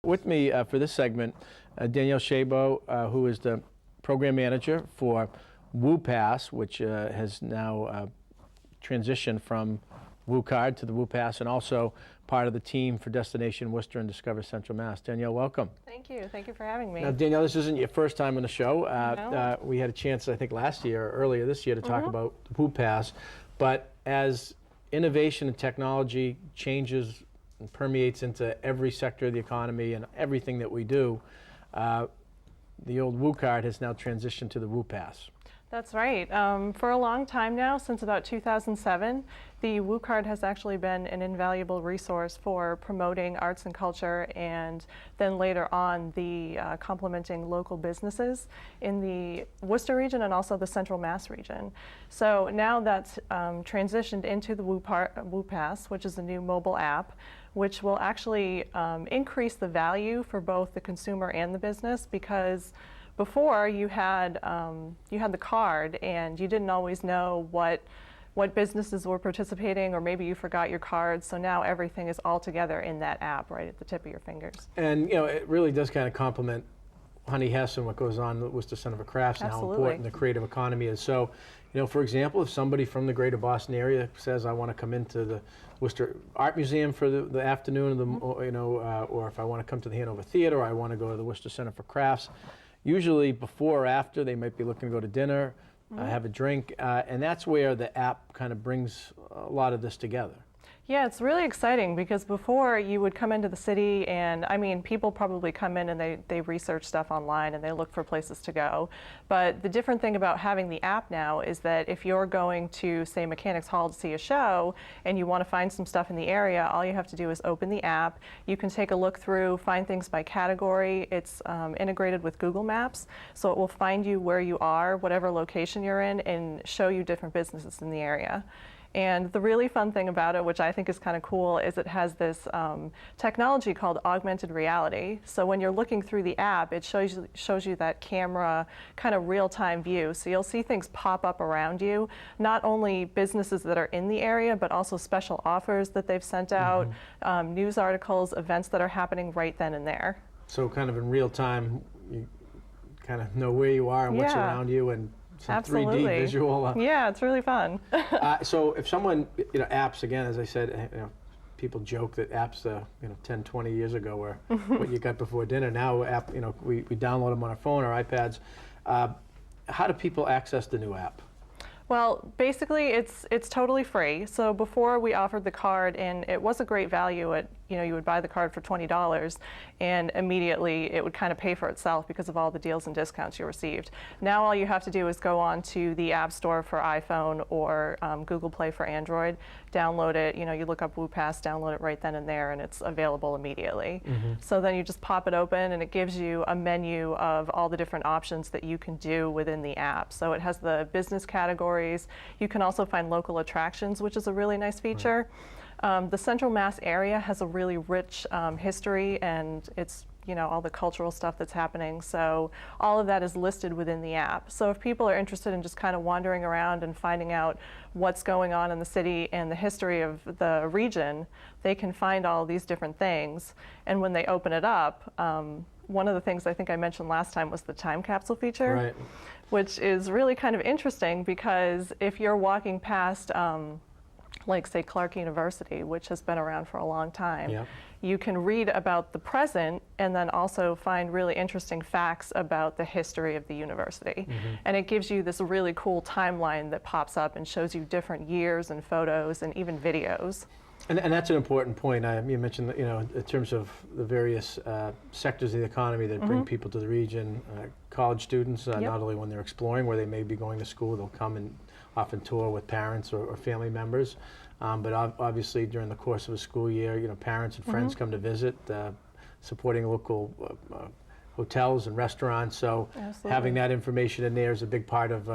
with me for this segment, Danielle Shabo, who is the program manager for WooPass, which has now transitioned from WooCard to the WooPass, and also part of the team for Destination Worcester and Discover Central Mass. Danielle, welcome. Thank you. Thank you for having me. Now, Danielle, this isn't your first time on the show. No. We had a chance, I think, last year or earlier this year to talk about WooPass. But as innovation and technology changes and permeates into every sector of the economy and everything that we do, the old WooCard has now transitioned to the WooPass. That's right. For a long time now, since about 2007, the WooCard has actually been an invaluable resource for promoting arts and culture, and then later on the complementing local businesses in the Worcester region and also the Central Mass region. So now that's transitioned into the WooPass, which is the new mobile app, which will actually increase the value for both the consumer and the business, because before you had the card and you didn't always know what businesses were participating, or maybe you forgot your card. So now everything is all together in that app right at the tip of your fingers. And it really does kind of complement Honey Hess and what goes on with Worcester Center for Crafts and how important the creative economy is. So, for example, if somebody from the greater Boston area says, I want to come into the Worcester Art Museum for the afternoon, or if I want to come to the Hanover Theater, or I want to go to the Worcester Center for Crafts, usually before or after, they might be looking to go to dinner, have a drink, and that's where the app kind of brings a lot of this together. Yeah, it's really exciting, because before you would come into the city, and I mean, people probably come in and they research stuff online and they look for places to go. But the different thing about having the app now is that if you're going to, say, Mechanics Hall to see a show and you want to find some stuff in the area, all you have to do is open the app. You can take a look through, find things by category. It's integrated with Google Maps, so it will find you where you are, whatever location you're in, and show you different businesses in the area. And the really fun thing about it, which I think is kind of cool, is it has this technology called augmented reality. So when you're looking through the app, it shows you that camera kind of real-time view. So you'll see things pop up around you, not only businesses that are in the area, but also special offers that they've sent out, news articles, events that are happening right then and there. So kind of in real time, you kind of know where you are and what's around you, and some 3D visual. Yeah, it's really fun. So if someone, apps, again, as I said, people joke that apps, 10, 20 years ago were what you got before dinner. Now, we download them on our phone or iPads. How do people access the new app? Well, basically, it's totally free. So before we offered the card, and it was a great value. You would buy the card for $20, and immediately it would kind of pay for itself because of all the deals and discounts you received. Now all you have to do is go on to the App Store for iPhone or Google Play for Android, download it. You look up WooPass, download it right then and there, and it's available immediately. So then you just pop it open, and it gives you a menu of all the different options that you can do within the app. So it has the business categories. You can also find local attractions, which is a really nice feature. The Central Mass area has a really rich history, and it's all the cultural stuff that's happening. So all of that is listed within the app. So if people are interested in just kind of wandering around and finding out what's going on in the city and the history of the region, they can find all these different things. And when they open it up, one of the things I think I mentioned last time was the time capsule feature, which is really kind of interesting, because if you're walking past like, say, Clark University, which has been around for a long time, you can read about the present and then also find really interesting facts about the history of the university. And it gives you this really cool timeline that pops up and shows you different years and photos and even videos. And that's an important point. You mentioned, in terms of the various sectors of the economy that bring people to the region. College students, not only when they're exploring where they may be going to school, they'll come and often tour with parents or family members. But obviously during the course of a school year, parents and friends come to visit, supporting local hotels and restaurants. So having that information in there is a big part of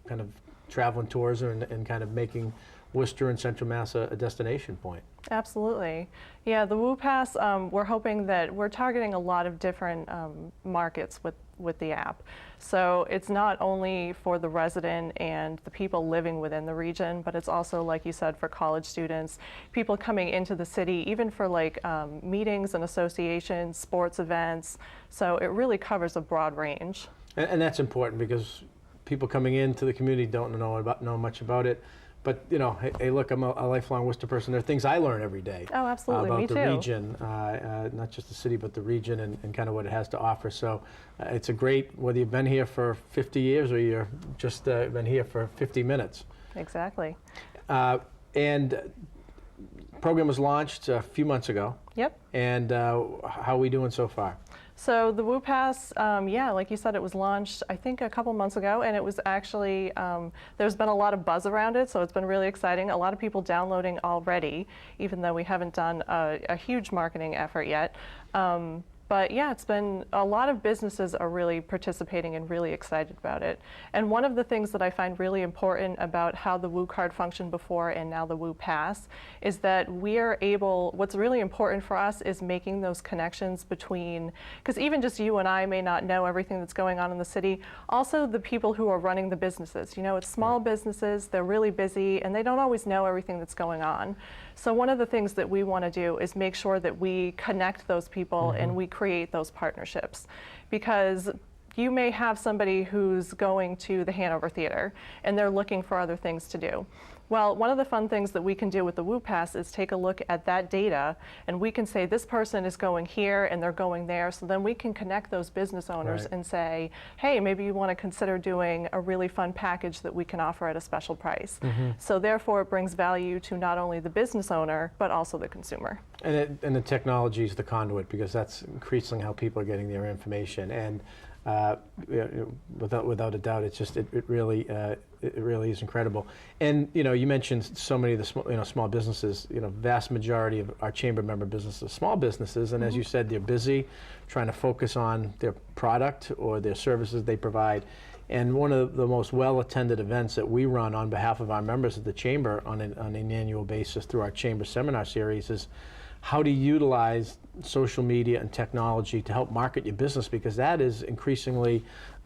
kind of travel and tourism and kind of making Worcester and Central Mass a destination point. Absolutely. Yeah, the Woo Pass, we're hoping that we're targeting a lot of different markets with the app. So it's not only for the resident and the people living within the region, but it's also, like you said, for college students, people coming into the city, even for like meetings and associations, sports events. So it really covers a broad range. And that's important because people coming into the community don't know much about it. But you know, hey, look, I'm a lifelong Worcester person. There are things I learn every day. Oh, absolutely, about me the too. region, not just the city, but the region and kind of what it has to offer. So it's a great, whether you've been here for 50 years or you're just been here for 50 minutes. Exactly. And program was launched a few months ago. Yep. And how are we doing so far? So the Woo Pass, yeah, like you said, it was launched, I think, a couple months ago, and it was actually, there's been a lot of buzz around it, so it's been really exciting. A lot of people downloading already, even though we haven't done a huge marketing effort yet. But yeah, it's been, a lot of businesses are really participating and really excited about it. And one of the things that I find really important about how the Woo card functioned before and now the Woo Pass is that we are able, what's really important for us is making those connections between, because even just you and I may not know everything that's going on in the city, also the people who are running the businesses. You know, it's small businesses, they're really busy, and they don't always know everything that's going on. So one of the things that we want to do is make sure that we connect those people and we create those partnerships, because you may have somebody who's going to the Hanover Theater and they're looking for other things to do. Well, one of the fun things that we can do with the Woo Pass is take a look at that data, and we can say this person is going here and they're going there, so then we can connect those business owners and say, hey, maybe you want to consider doing a really fun package that we can offer at a special price. So therefore it brings value to not only the business owner, but also the consumer. And the technology is the conduit, because that's increasingly how people are getting their information. And without a doubt, it's just it really is incredible. And you know, you mentioned so many of the small businesses. You know, vast majority of our chamber member businesses are small businesses, and as you said, they're busy trying to focus on their product or their services they provide. And one of the most well-attended events that we run on behalf of our members at the chamber on an annual basis through our chamber seminar series is how to utilize social media and technology to help market your business, because that is increasingly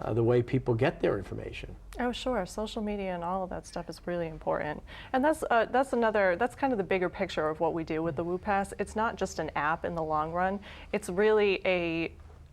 the way people get their information. Oh, sure. Social media and all of that stuff is really important. And that's kind of the bigger picture of what we do with the Woo Pass. It's not just an app in the long run. It's really a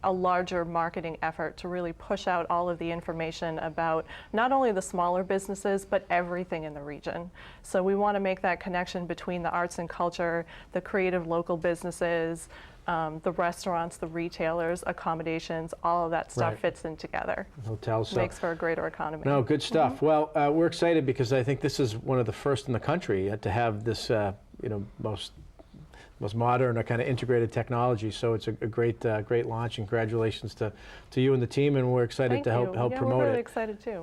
larger marketing effort to really push out all of the information about not only the smaller businesses, but everything in the region. So we want to make that connection between the arts and culture, the creative local businesses, the restaurants, the retailers, accommodations, all of that stuff fits in together. Hotels. So makes for a greater economy. No, good stuff. Well, we're excited because I think this is one of the first in the country to have this, most modern or kind of integrated technology. So it's a great launch, and congratulations to you and the team, and we're excited to help promote it. We're really excited too.